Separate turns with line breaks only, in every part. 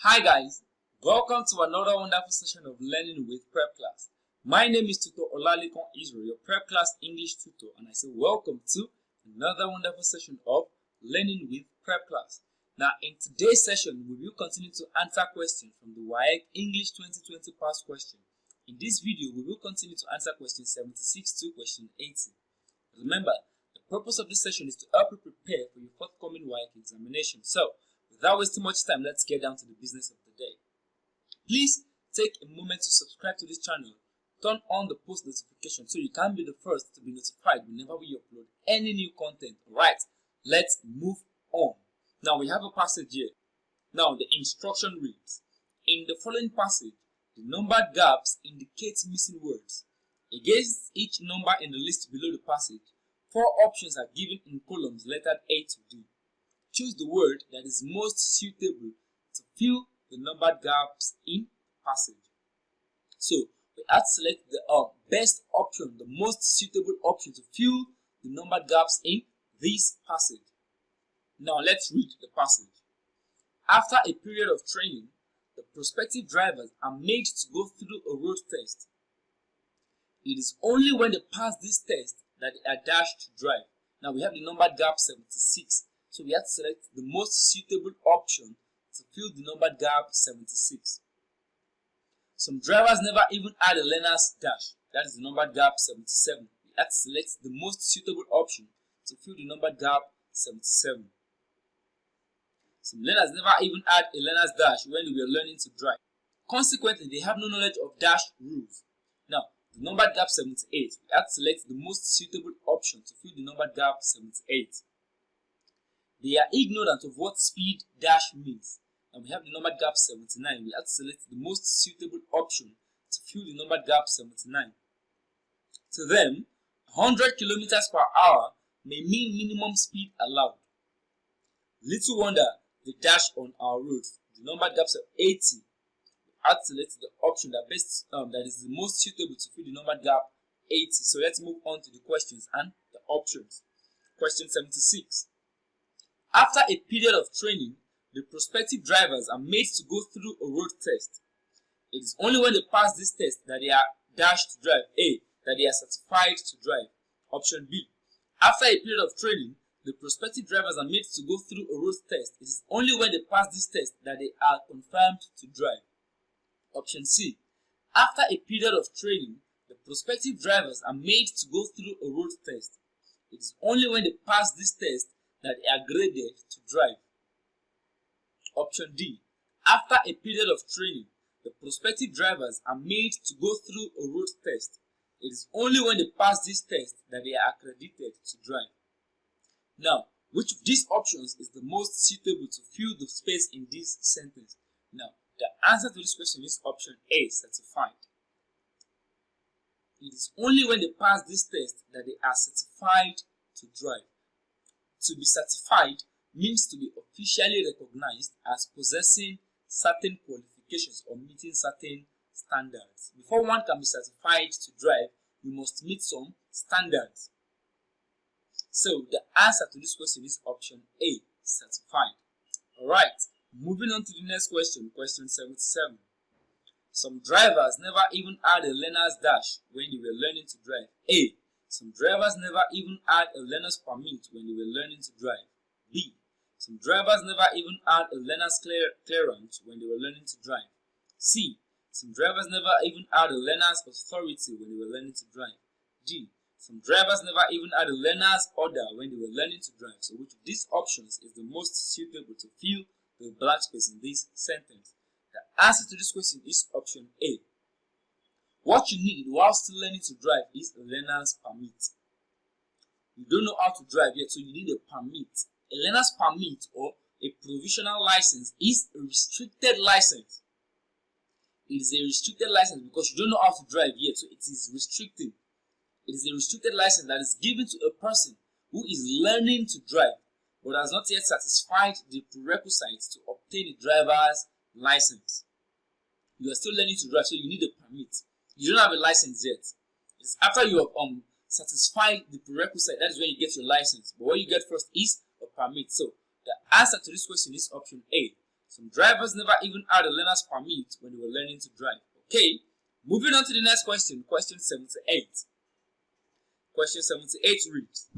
Hi guys, welcome to another wonderful session of learning with Prepclass. My name is Tutor Olalikon Israel, your Prepclass English tutor, and I say welcome to another wonderful session of learning with Prepclass. Now in today's session, we will continue to answer questions from the WAEC English 2020 past question. In this video, we will continue to answer question 76 to question 80. Remember, the purpose of this session is to help you prepare for your forthcoming WAEC examination. So, without wasting much time, let's get down to the business of the day. Please take a moment to subscribe to this channel, turn on the post notification so you can be the first to be notified whenever we upload any new content. Alright, let's move on. Now we have a passage here. Now the instruction reads, in the following passage, the numbered gaps indicate missing words. Against each number in the list below the passage, 4 options are given in columns lettered A to D. Choose the word that is most suitable to fill the numbered gaps in passage. So we have to select the best option, the most suitable option to fill the numbered gaps in this passage. Now let's read the passage. After a period of training, the prospective drivers are made to go through a road test. It is only when they pass this test that they are dashed to drive. Now we have the numbered gap 76. So we have to select the most suitable option to fill the numbered gap 76. Some drivers never even had a learner's dash. That is the numbered gap 77. We have to select the most suitable option to fill the numbered gap 77. Some learners never even had a learner's dash when they were learning to drive. Consequently, they have no knowledge of dash rules. Now, the numbered gap 78. We have to select the most suitable option to fill the numbered gap 78. They are ignorant of what speed dash means. And we have the numbered gap 79. We have to select the most suitable option to fill the numbered gap 79. To them, 100 kilometers per hour may mean minimum speed allowed. Little wonder the dash on our roads. The numbered gaps of 80. We have to select the option that is the most suitable to fill the numbered gap 80. So let's move on to the questions and the options. Question 76. After a period of training, the prospective drivers are made to go through a road test. It is only when they pass this test that they are dashed to drive. A. That they are certified to drive. Option B. After a period of training, the prospective drivers are made to go through a road test. It is only when they pass this test that they are confirmed to drive. Option C. After a period of training, the prospective drivers are made to go through a road test. It is only when they pass this test that they are graded to drive. Option D. After a period of training, the prospective drivers are made to go through a road test. It is only when they pass this test that they are accredited to drive. Now, which of these options is the most suitable to fill the space in this sentence? Now, the answer to this question is option A, certified. It is only when they pass this test that they are certified to drive. To be certified means to be officially recognized as possessing certain qualifications or meeting certain standards. Before one can be certified to drive, you must meet some standards. So the answer to this question is option A, certified. Alright, moving on to the next question, question 77. Some drivers never even had a learner's dash when they were learning to drive. A. Some drivers never even had a learner's permit when they were learning to drive. B. Some drivers never even had a learner's clearance when they were learning to drive. C. Some drivers never even had a learner's authority when they were learning to drive. D. Some drivers never even had a learner's order when they were learning to drive. So which of these options is the most suitable to fill the blank space in this sentence? The answer to this question is option A. What you need while still learning to drive is a learner's permit. You don't know how to drive yet, so you need a permit. A learner's permit or a provisional license is a restricted license. It is a restricted license because you don't know how to drive yet, so it is restricted. It is a restricted license that is given to a person who is learning to drive but has not yet satisfied the prerequisites to obtain a driver's license. You are still learning to drive, so you need a permit. You don't have a license yet. It's after you have satisfied the prerequisite, that is when you get your license. But what you get first is a permit. So the answer to this question is option A. Some drivers never even had a learner's permit when they were learning to drive. Okay, moving on to the next question, question 78. Question 78 reads,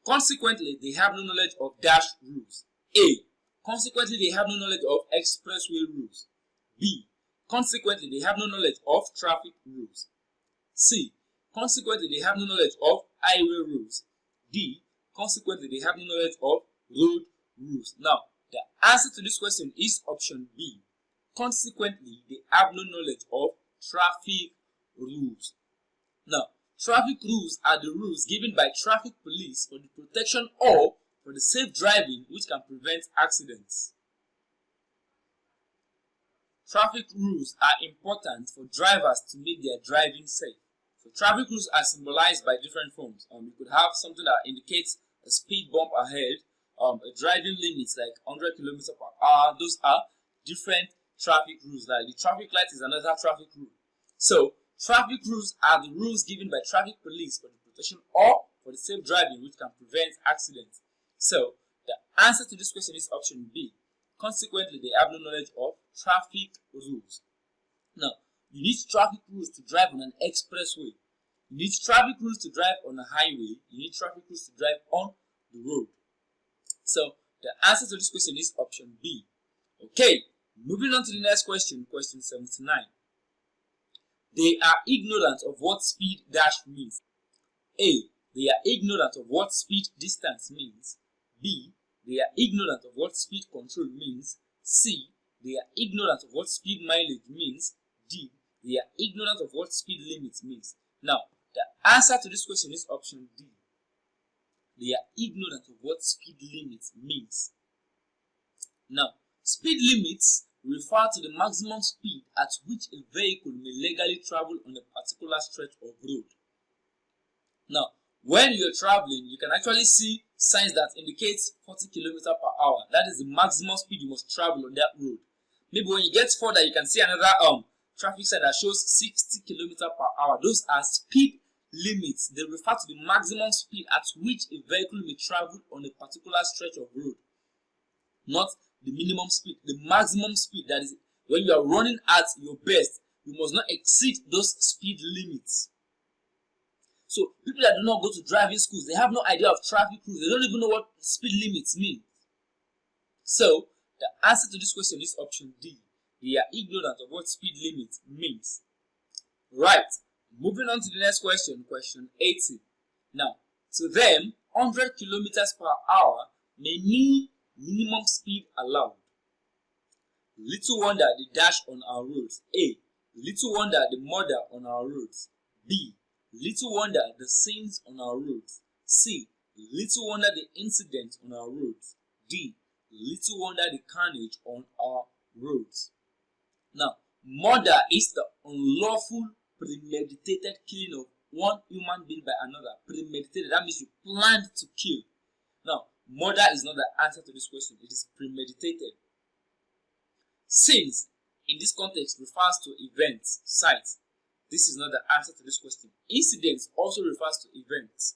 consequently, they have no knowledge of dash rules. A. Consequently, they have no knowledge of expressway rules. B. Consequently, they have no knowledge of traffic rules. C. Consequently, they have no knowledge of highway rules. D. Consequently, they have no knowledge of road rules. Now, the answer to this question is option B. Consequently, they have no knowledge of traffic rules. Now, traffic rules are the rules given by traffic police for the protection or for the safe driving which can prevent accidents. Traffic rules are important for drivers to make their driving safe. So traffic rules are symbolized by different forms. You could have something that indicates a speed bump ahead, a driving limit like 100 km/h. Those are different traffic rules. Like the traffic light is another traffic rule. So traffic rules are the rules given by traffic police for the protection or for the safe driving which can prevent accidents. So the answer to this question is option B. Consequently, they have no knowledge of traffic rules. Now, you need traffic rules to drive on an expressway. You need traffic rules to drive on a highway. You need traffic rules to drive on the road. So the answer to this question is option B. Okay, moving on to the next question, question 79. They are ignorant of what speed dash means. A. They are ignorant of what speed distance means. B. They are ignorant of what speed control means. C. They are ignorant of what speed mileage means. D. They are ignorant of what speed limit means. Now, the answer to this question is option D. They are ignorant of what speed limit means. Now, speed limits refer to the maximum speed at which a vehicle may legally travel on a particular stretch of road. Now, when you're traveling, you can actually see signs that indicate 40 km/h. That is the maximum speed you must travel on that road. Maybe when you get further, you can see another traffic sign that shows 60 km/h. Those are speed limits. They refer to the maximum speed at which a vehicle may travel on a particular stretch of road. Not the minimum speed, the maximum speed. That is, when you are running at your best, you must not exceed those speed limits. So people that do not go to driving schools, they have no idea of traffic rules. They don't even know what speed limits mean. So the answer to this question is option D. They are ignorant of what speed limit means. Right. Moving on to the next question, question 80. Now, to them, 100 km/h may mean minimum speed allowed. Little wonder the dash on our roads. A. Little wonder the murder on our roads. B. Little wonder the sins on our roads. C. Little wonder the incidents on our roads. D. Little wonder the carnage on our roads. Now, murder is the unlawful, premeditated killing of one human being by another. Premeditated, that means you planned to kill. Now, murder is not the answer to this question. It is premeditated. Sins, in this context, refers to events, sites. This is not the answer to this question. Incidents also refers to events.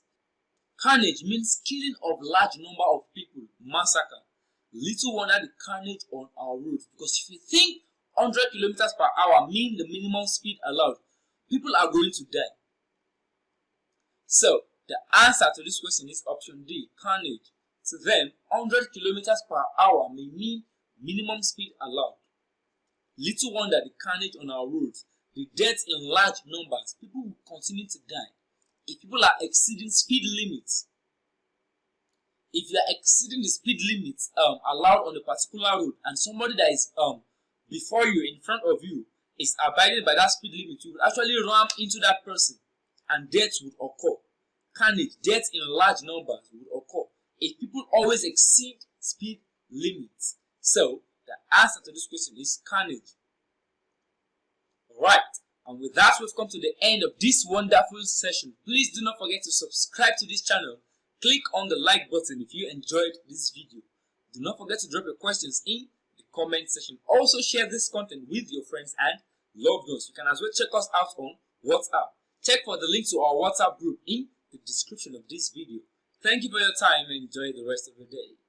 Carnage means killing of large number of people, massacre. Little wonder the carnage on our roads. Because if you think 100 km/h mean the minimum speed allowed, people are going to die. So, the answer to this question is option D, carnage. To them, 100 km/h may mean minimum speed allowed. Little wonder the carnage on our roads, the deaths in large numbers. People will continue to die if people are exceeding speed limits. If you are exceeding the speed limits allowed on a particular road, and somebody that is before you, in front of you, is abiding by that speed limit, you will actually ram into that person and death would occur. Carnage, death in large numbers would occur if people always exceed speed limits. So, the answer to this question is carnage. Right, and with that, we've come to the end of this wonderful session. Please do not forget to subscribe to this channel. Click on the like button if you enjoyed this video. Do not forget to drop your questions in the comment section. Also share this content with your friends and loved ones. You can as well check us out on WhatsApp. Check for the link to our WhatsApp group in the description of this video. Thank you for your time and enjoy the rest of your day.